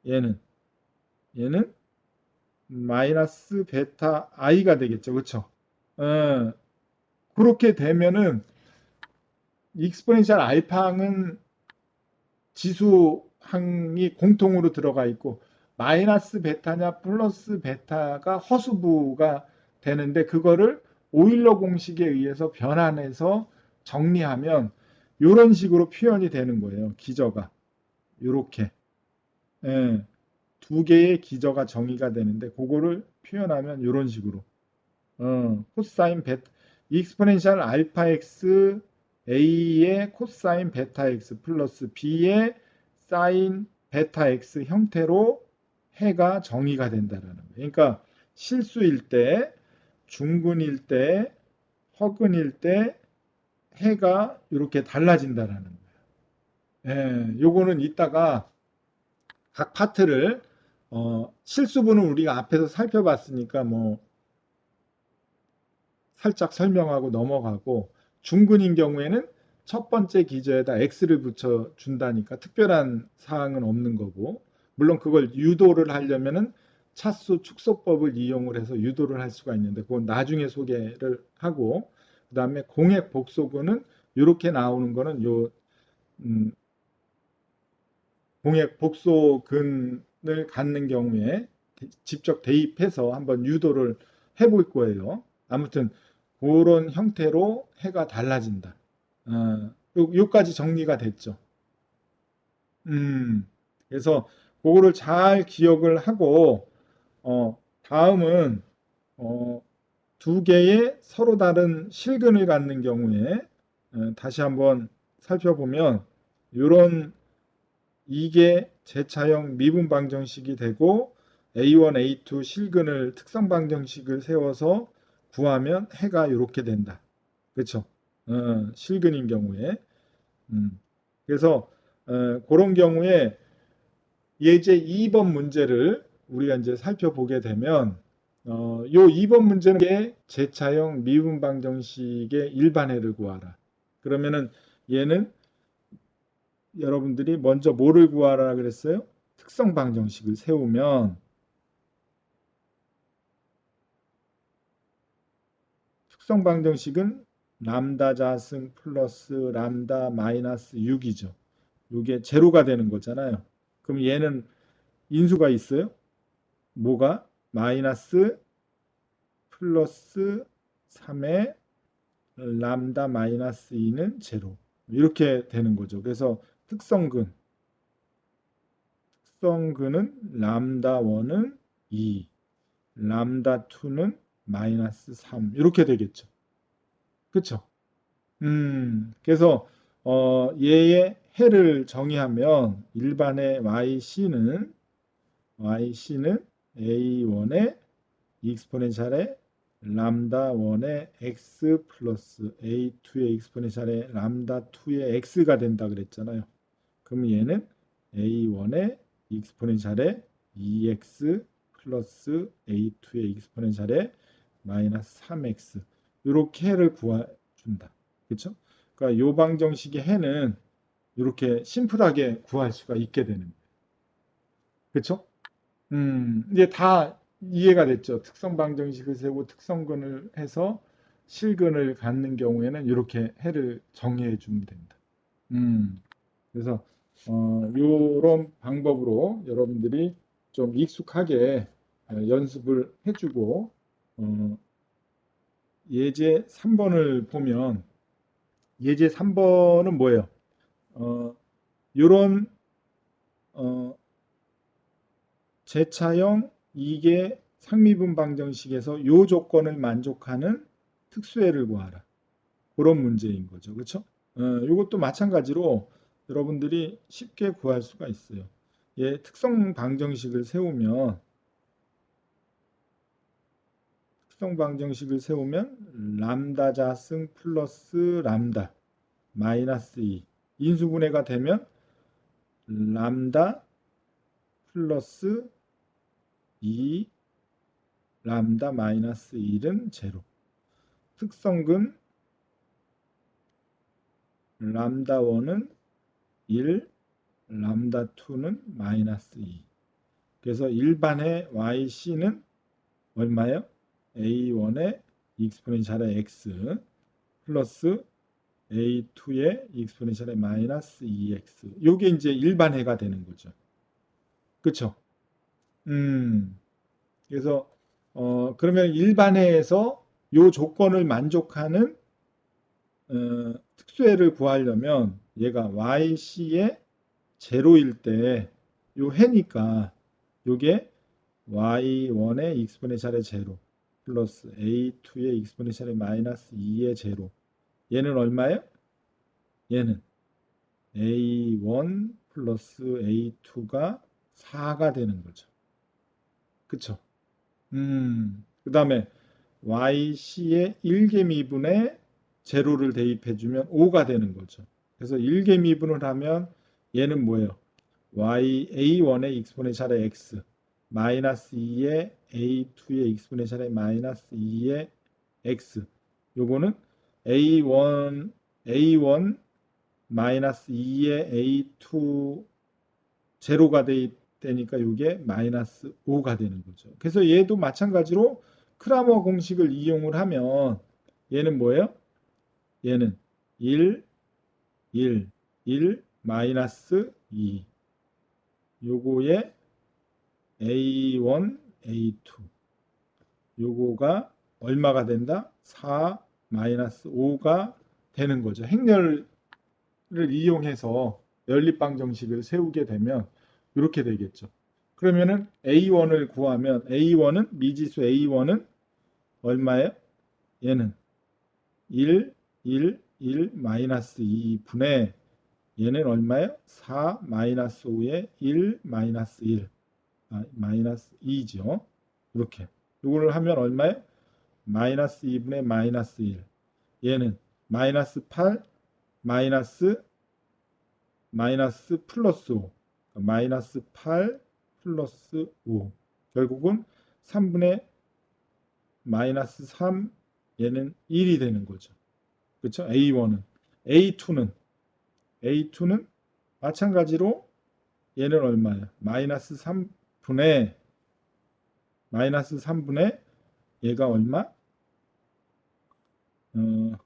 얘는 마이너스 베타 i가 되겠죠. 그렇죠? 어, 그렇게 되면은 익스포넨셜 알파항은 지수항이 공통으로 들어가 있고 마이너스 베타냐 플러스 베타가 허수부가 되는데 그거를 오일러 공식에 의해서 변환해서 정리하면 이런 식으로 표현이 되는 거예요. 기저가 이렇게 두 개의 기저가 정의가 되는데 그거를 표현하면 이런 식으로 코사인 베타 익스포넨셜 알파 x a의 코사인 베타 x 플러스 b의 사인 베타 x 형태로 해가 정의가 된다라는 거예요. 그러니까 실수일 때, 중근일 때, 허근일 때 해가 이렇게 달라진다라는 거예요. 요거는 이따가 각 파트를 실수분은 우리가 앞에서 살펴봤으니까 뭐 살짝 설명하고 넘어가고 중근인 경우에는 첫 번째 기저에다 x를 붙여 준다니까 특별한 사항은 없는 거고 물론 그걸 유도를 하려면은 차수 축소법을 이용을 해서 유도를 할 수가 있는데 그건 나중에 소개를 하고 그 다음에 공액 복소근은 이렇게 나오는 거는 요 공액 복소근을 갖는 경우에 직접 대입해서 한번 유도를 해볼 거예요. 아무튼 그런 형태로 해가 달라진다. 요까지 정리가 됐죠. 그래서 그거를 잘 기억을 하고 다음은 두 개의 서로 다른 실근을 갖는 경우에 다시 한번 살펴보면 이런 이게 제차형 미분 방정식이 되고 A1, A2 실근을 특성 방정식을 세워서 구하면 해가 이렇게 된다. 그렇죠? 실근인 경우에. 그래서 그런 경우에 예제 2번 문제를 우리가 이제 살펴보게 되면 요 2번 문제는 게 제차형 미분 방정식의 일반해를 구하라. 그러면은 얘는 여러분들이 먼저 뭐를 구하라 그랬어요? 특성 방정식을 세우면 특성 방정식은 람다 자승 플러스 람다 마이너스 6이죠. 이게 제로가 되는 거잖아요. 그럼 얘는 인수가 있어요? 뭐가? 마이너스 플러스 3의 람다 마이너스 2는 제로. 이렇게 되는 거죠. 그래서 특성근은 람다 1은 2, 람다 2는 마이너스 3 이렇게 되겠죠. 그렇죠? 그래서 얘의 해를 정의하면 일반의 yc는 a1의 익스포넨셜의 람다 1의 x 플러스 a2의 익스포넨셜의 람다 2의 x가 된다 그랬잖아요. 그럼 얘는 a1의 익스포넨셜의 2x 플러스 a2의 익스포넨셜의 마이너스 3x 이렇게 해를 구해준다. 그렇죠? 그러니까 요 방정식의 해는 이렇게 심플하게 구할 수가 있게 되는 거예요. 그렇죠? 이제 다 이해가 됐죠. 특성 방정식을 세우고 특성근을 해서 실근을 갖는 경우에는 이렇게 해를 정의해 주면 된다. 그래서 이런 방법으로 여러분들이 좀 익숙하게 연습을 해주고 예제 3번을 보면 예제 3번은 뭐예요? 이런 제차형 이계 상미분 방정식에서 요 조건을 만족하는 특수해를 구하라. 그런 문제인 거죠. 그렇죠? 이것도 마찬가지로 여러분들이 쉽게 구할 수가 있어요. 예, 특성 방정식을 세우면 람다 자승 플러스 람다 마이너스 2 인수분해가 되면 람다 플러스 2 람다 마이너스 1은 제로. 특성근 람다 1은 1, 람다 2는 마이너스 2. 그래서 일반의 yc는 얼마예요? a1의 익스포넨셜의 x 플러스 a2의 익스포넨셜의 마이너스 2x. 요게 이제 일반해가 되는 거죠. 그쵸? 그래서 그러면 일반해에서 요 조건을 만족하는 특수해를 구하려면 얘가 yc의 제로일 때 요 해니까 요게 y1의 익스포넨셜의 제로 플러스 a2의 익스포넨셜의 마이너스 2의 제로 얘는 얼마예요? 얘는 a1 플러스 a2가 4가 되는 거죠. 그쵸? 그 다음에 yc의 1개 미분에 제로를 대입해주면 5가 되는 거죠. 그래서 1개 미분을 하면 얘는 뭐예요? a1의 익스포넨셜의 x 마이너스 2의 a2의 익스포넨셜의 마이너스 2의 x 요거는 a1 마이너스 2의 a2 제로가 되니까 이게 마이너스 5가 되는 거죠. 그래서 얘도 마찬가지로 크라머 공식을 이용을 하면 얘는 뭐예요? 얘는 1, 1, 1, 마이너스 2 요거에 A1, A2 요거가 얼마가 된다? 4, 마이너스 5가 되는 거죠. 행렬을 이용해서 연립방정식을 세우게 되면 이렇게 되겠죠. 그러면은 A1을 구하면 A1은 미지수 A1은 얼마예요? 얘는 1, 1, 1 마이너스 2분의 얘는 얼마예요? 4 마이너스 5에 1 마이너스 1. 마이너스 2죠. 이렇게. 이걸 하면 얼마예요? 마이너스 2분의 마이너스 1. 얘는 마이너스 8 마이너스 플러스 5. 마이너스 8 플러스 5. 결국은 3분의 마이너스 3 얘는 1이 되는 거죠. 그렇죠? A1은. A2는 마찬가지로 얘는 얼마예요? 마이너스 3분의 얘가 얼마? 1,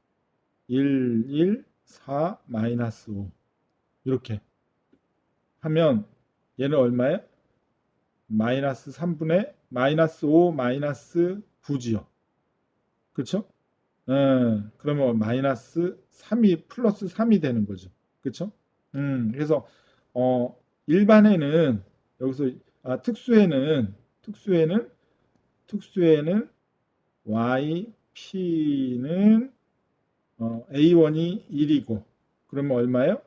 1, 4, 마이너스 5. 이렇게 하면 얘는 얼마예요? 마이너스 3분의 마이너스 5, 마이너스 9지요. 그렇죠? 그러면 마이너스 3이 플러스 3이 되는 거죠. 그렇죠? 그래서 일반에는 여기서 특수에는 y p는 a1이 1이고 그러면 얼마예요?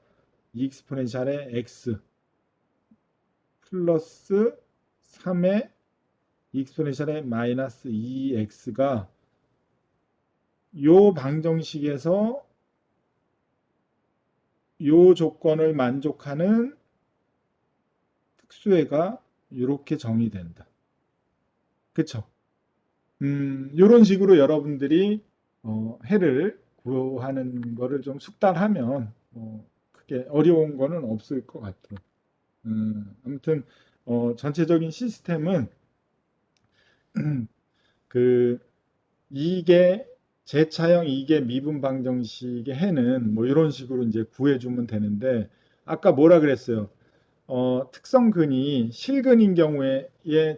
익스포넨셜의 x 플러스 3의 익스포넨셜의 마이너스 2x가 요 방정식에서 요 조건을 만족하는 특수해가 이렇게 정의된다. 그쵸? 이런 식으로 여러분들이 해를 구하는 거를 좀 숙달하면 크게 어려운 거는 없을 것 같아요. 아무튼 전체적인 시스템은 그 이게 제차형 이게 미분 방정식의 해는 뭐 이런 식으로 이제 구해주면 되는데 아까 뭐라 그랬어요? 특성근이 실근인 경우에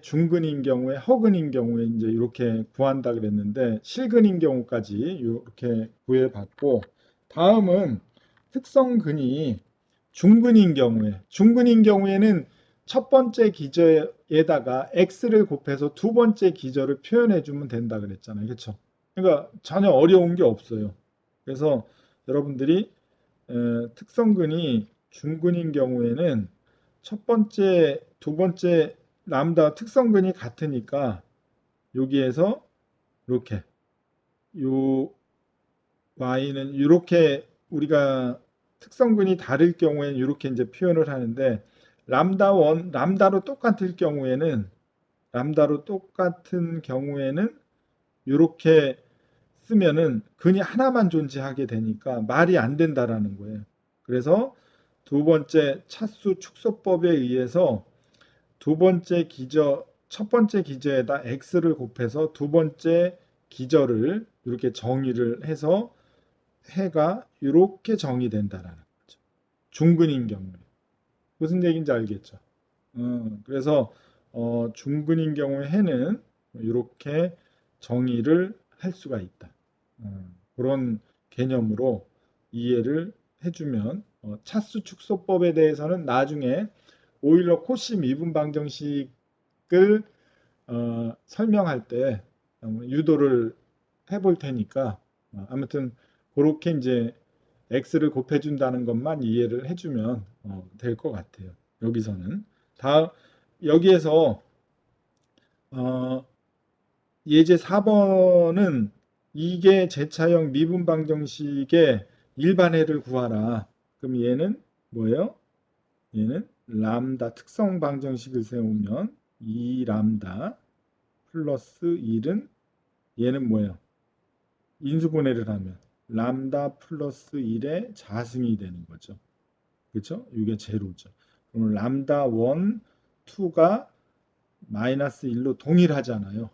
중근인 경우에 허근인 경우에 이제 이렇게 구한다 그랬는데 실근인 경우까지 이렇게 구해봤고 다음은 특성근이 중근인 경우에는 첫 번째 기저에다가 x를 곱해서 두 번째 기저를 표현해 주면 된다 그랬잖아요. 그렇죠? 그러니까 전혀 어려운 게 없어요. 그래서 여러분들이 특성근이 중근인 경우에는 첫 번째, 두 번째 람다 특성근이 같으니까 여기에서 이렇게 요 y는 이렇게 우리가 특성근이 다를 경우에는 이렇게 이제 표현을 하는데 람다로 똑같은 경우에는 이렇게 쓰면은 근이 하나만 존재하게 되니까 말이 안 된다라는 거예요. 그래서 두 번째 차수 축소법에 의해서 첫 번째 기저에다 x를 곱해서 두 번째 기저를 이렇게 정의를 해서 해가 이렇게 정의된다라는 거죠. 중근인 경우에. 무슨 얘기인지 알겠죠? 그래서 중근인 경우에 해는 이렇게 정의를 할 수가 있다. 그런 개념으로 이해를 해주면 차수 축소법에 대해서는 나중에 오일러 코시 미분 방정식을 설명할 때 유도를 해볼 테니까 아무튼 그렇게 이제 x를 곱해준다는 것만 이해를 해주면 될 것 같아요. 여기서는 여기에서 예제 4번은 이게 제차형 미분 방정식의 일반해를 구하라. 그럼 얘는 뭐예요? 얘는 람다 특성 방정식을 세우면 2람다 플러스 1은 얘는 뭐예요? 인수분해를 하면 람다 플러스 1의 자승이 되는 거죠. 그렇죠? 이게 제로죠. 그럼 람다 1, 2가 마이너스 1로 동일하잖아요.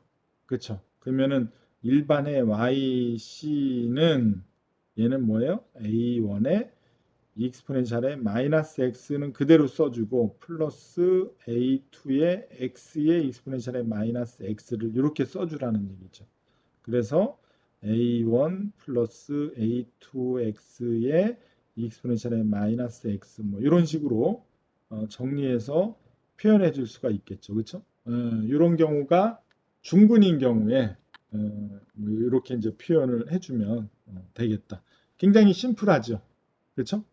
그렇죠? 그러면은 일반의 yc는 얘는 뭐예요? a1의 익스포넨셜의 마이너스 x는 그대로 써주고 플러스 a2의 x의 익스포넨셜의 마이너스 x를 이렇게 써주라는 얘기죠. 그래서 a1 플러스 a2x의 익스포넨셜의 마이너스 x 뭐 이런 식으로 정리해서 표현해 줄 수가 있겠죠. 그렇죠? 이런 경우가 중근인 경우에 뭐 이렇게 이제 표현을 해주면 되겠다. 굉장히 심플하죠. 그렇죠?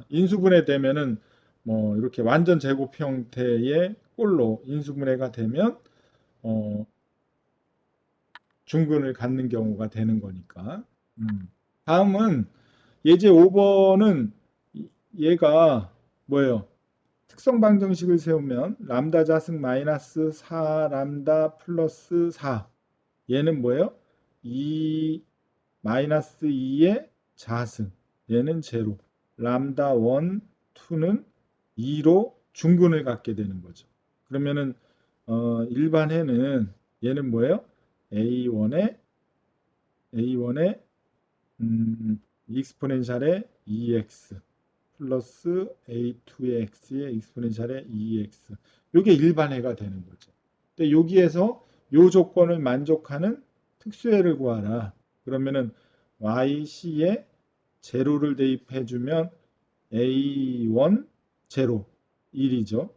인수분해 되면은 뭐 이렇게 완전 제곱 형태의 꼴로 인수분해가 되면 어, 중근을 갖는 경우가 되는 거니까. 다음은 예제 5번은 얘가 뭐예요? 특성 방정식을 세우면 람다 자승 마이너스 4 람다 플러스 4 얘는 뭐예요? 2 마이너스 2의 자승 얘는 제로 람다 1, 2는 2로 중근을 갖게 되는 거죠. 그러면은 일반해는 얘는 뭐예요? A1의 익스포넨셜의 2x 플러스 A2의 x의 익스포넨셜의 2x 이게 일반해가 되는 거죠. 근데 여기에서 요 조건을 만족하는 특수해를 구하라. 그러면은 yc에 제로를 대입해 주면 a1 제로 1이죠.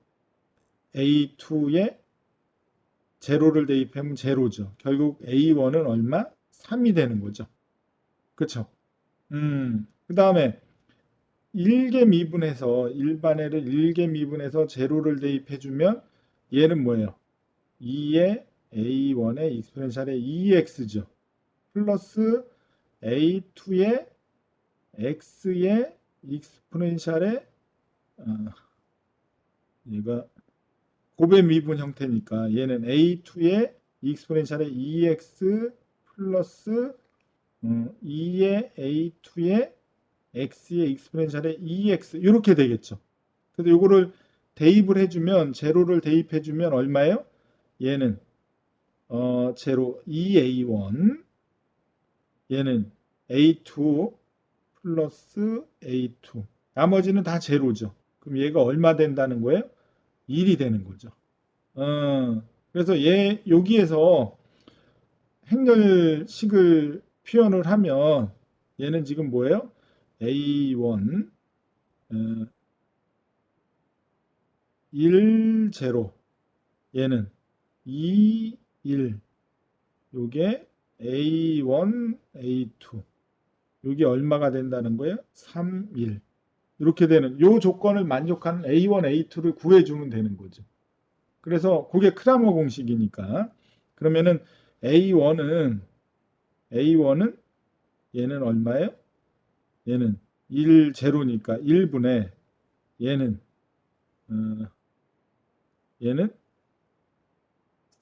a2에 제로를 대입하면 제로죠. 결국 a1은 얼마? 3이 되는 거죠. 그렇죠? 그 다음에 일개 미분해서 일반해를 일개 미분해서 제로를 대입해 주면 얘는 뭐예요? 2의 a1의 익스포넨셜의 2x죠. 플러스 a2의 x의 익스포넨셜의 얘가 곱의 미분 형태니까 얘는 a2의 익스포넨셜의 2x 플러스 2의 a2의 x의 익스포넨셜의 2x 이렇게 되겠죠. 그래서 이거를 대입을 해주면 제로를 대입해주면 얼마예요? 얘는 제로 2a1 얘는 a2 플러스 a2 나머지는 다 제로죠. 그럼 얘가 얼마 된다는 거예요? 1이 되는 거죠. 그래서 얘 여기에서 행렬식을 표현을 하면 얘는 지금 뭐예요? a1 1, 제로 얘는 2, 1 요게 A1, A2 요게 얼마가 된다는 거예요? 3, 1 이렇게 되는 요 조건을 만족하는 A1, A2를 구해주면 되는 거죠. 그래서 그게 크라머 공식이니까 그러면은 A1은 얘는 얼마예요? 얘는 1, 제로니까 1분의 얘는 얘는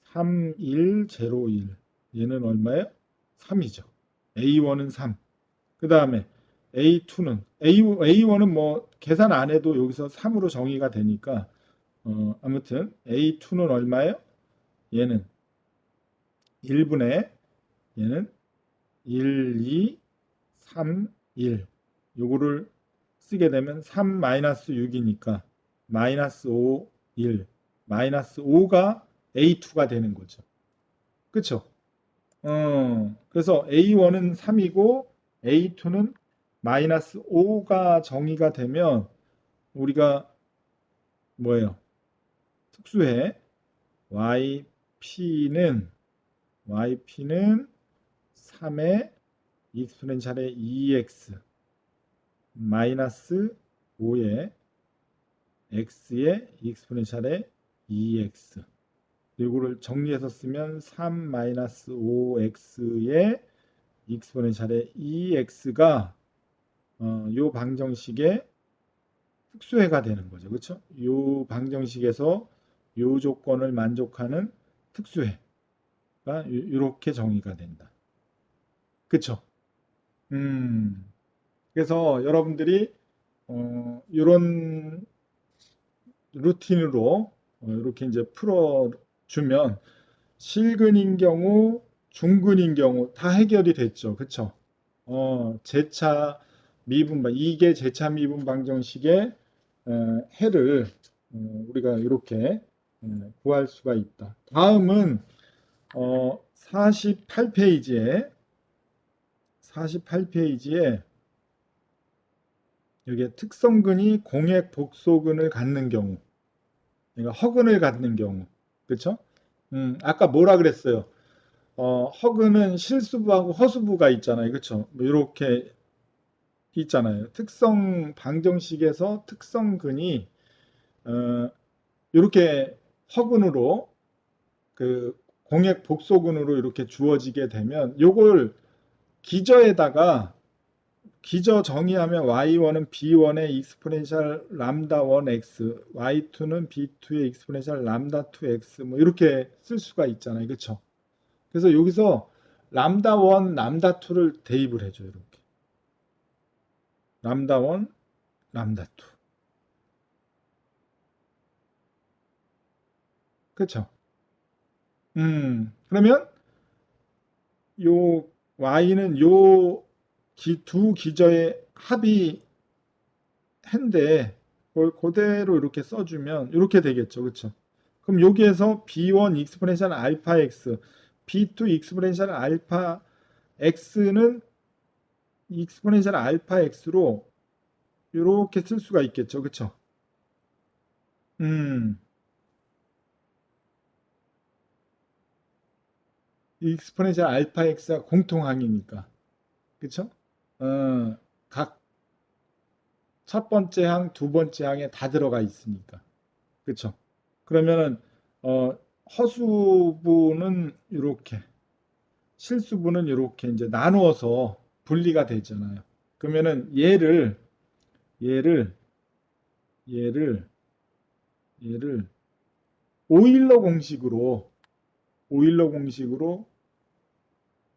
3, 1, 0, 1 얘는 얼마예요? 3이죠. A1은 3. 그 다음에 A1은 뭐 계산 안 해도 여기서 3으로 정의가 되니까 아무튼 A2는 얼마예요? 얘는 1분의 얘는 1, 2, 3, 1 요거를 쓰게 되면 3 마이너스 6이니까 마이너스 5, 1 마이너스 5가 A2가 되는 거죠. 그쵸? 그래서 A1은 3이고 A2는 마이너스 5가 정의가 되면 우리가 뭐예요? 특수해 yp는 3의 익스포넨셜의 2x 마이너스 5의 x의 익스포넨셜의 2x 이거를 정리해서 쓰면 3-5x의 익스포넨셜의 2x가 요 방정식의 특수해가 되는 거죠. 그렇죠? 요 방정식에서 요 조건을 만족하는 특수해가 이렇게 정의가 된다. 그렇죠? 그래서 여러분들이 이런 루틴으로 이렇게 이제 풀어주면 실근인 경우, 중근인 경우 다 해결이 됐죠. 그쵸? 제차 미분방, 이게 제차 미분 방정식의 해를 우리가 이렇게 구할 수가 있다. 다음은 48페이지에 여기 특성근이 공액 복소근을 갖는 경우, 그러니까 허근을 갖는 경우, 그렇죠? 아까 뭐라 그랬어요? 허근은 실수부하고 허수부가 있잖아요, 그렇죠? 뭐 이렇게 있잖아요. 특성 방정식에서 특성근이 이렇게 허근으로 그 공액 복소근으로 이렇게 주어지게 되면 요걸 기저에다가 기저 정의하면 y1은 b1의 익스포넨셜 람다 1x, y2는 b2의 익스포넨셜 람다 2x 뭐 이렇게 쓸 수가 있잖아요. 그렇죠? 그래서 여기서 람다 1, 람다 2를 대입을 해줘요. 이렇게. 람다 1, 람다 2. 그렇죠? 그러면 요 y는 요 두 기저의 합이 한데 그걸 그대로 이렇게 써주면 이렇게 되겠죠. 그렇죠? 그럼 여기에서 b1 익스포넨셜 알파 x, b2 익스포넨셜 알파 x는 익스포넨셜 알파 x로 이렇게 쓸 수가 있겠죠. 그렇죠? 음, 익스포넨셜 알파 x가 공통항이니까. 그렇죠? 어, 각 첫 번째 항, 두 번째 항에 다 들어가 있으니까. 그렇죠? 그러면은 허수부는 이렇게 실수분은 이렇게 이제 나누어서 분리가 되잖아요. 그러면은 얘를 얘를 얘를 오일러 공식으로 오일러 공식으로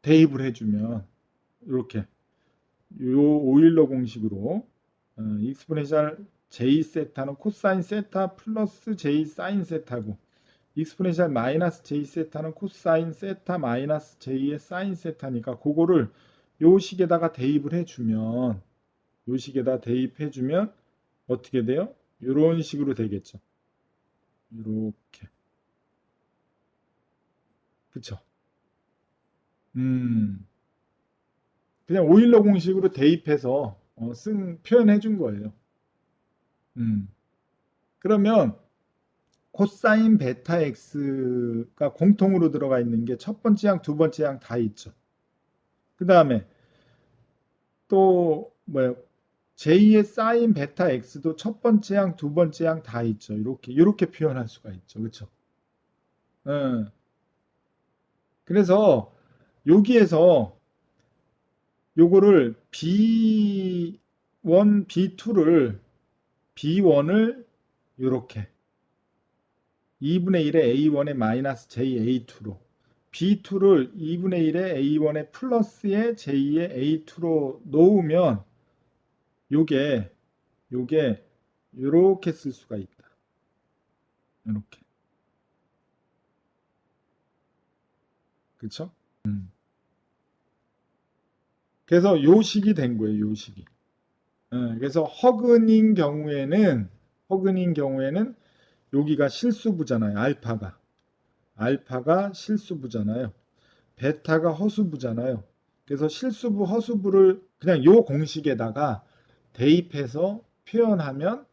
대입을 해주면 이렇게 요 오일러 공식으로 익스포넨셜 j 세타는 코사인 세타 플러스 j 사인 세타고 익스포넨셜 마이너스 j 세타는 코사인 세타 마이너스 j의 사인 세타니까 그거를 요 식에다가 대입을 해주면 요 식에다 대입해주면 어떻게 돼요? 이런 식으로 되겠죠. 이렇게. 그쵸? 음, 그냥 오일러 공식으로 대입해서 표현해 준 거예요. 음, 그러면 코사인 베타 x가 공통으로 들어가 있는 게 첫 번째 항, 두 번째 항 다 있죠. 그 다음에 또 뭐야? J의 사인 베타 x도 첫 번째 항, 두 번째 항 다 있죠. 이렇게 표현할 수가 있죠. 그렇죠? 예. 그래서 여기에서 요거를 B1, B1을 이렇게 2분의 1의 A1의 마이너스 JA2로 B2를 2분의 1의 A1의 플러스의 J의 A2로 놓으면 요게 요게 이렇게 쓸 수가 있다. 이렇게. 그렇죠? 음. 그래서 요 식이 된 거예요. 요 식이. 그래서 허근인 경우에는 여기가 실수부잖아요. 알파가 실수부잖아요. 베타가 허수부잖아요. 그래서 실수부, 허수부를 그냥 요 공식에다가 대입해서 표현하면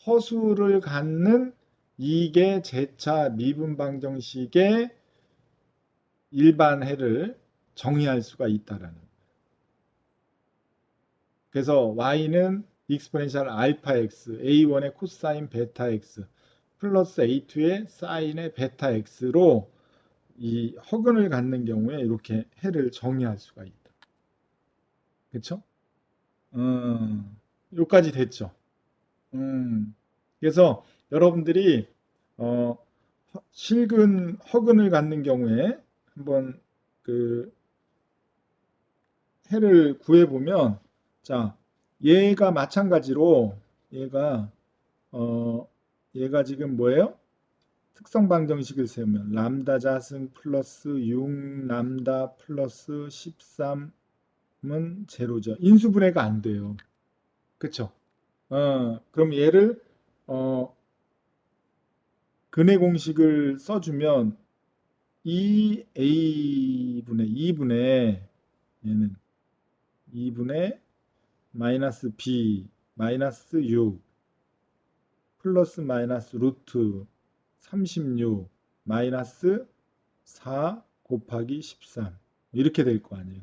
허수를 갖는 이게 제차 미분방정식의 일반해를 정의할 수가 있다라는. 그래서 y는 익스포넨셜 알파 x, a1의 코사인 베타 x 플러스 a2의 사인의 베타 x로 이 허근을 갖는 경우에 이렇게 해를 정의할 수가 있다. 그렇죠? 여기까지 됐죠. 그래서 여러분들이 어, 실근 허근을 갖는 경우에 한번 그 해를 구해 보면 자 얘가 마찬가지로 얘가 어 얘가 지금 뭐예요? 특성 방정식을 세우면 람다 자승 플러스 6 람다 플러스 13은 제로죠. 인수분해가 안 돼요. 그쵸? 그럼 얘를 어, 근해 공식을 써주면 2a분의 2분의 얘는 2분의 마이너스 b 마이너스 6 플러스 마이너스 루트 36 마이너스 4 곱하기 13 이렇게 될 거 아니에요.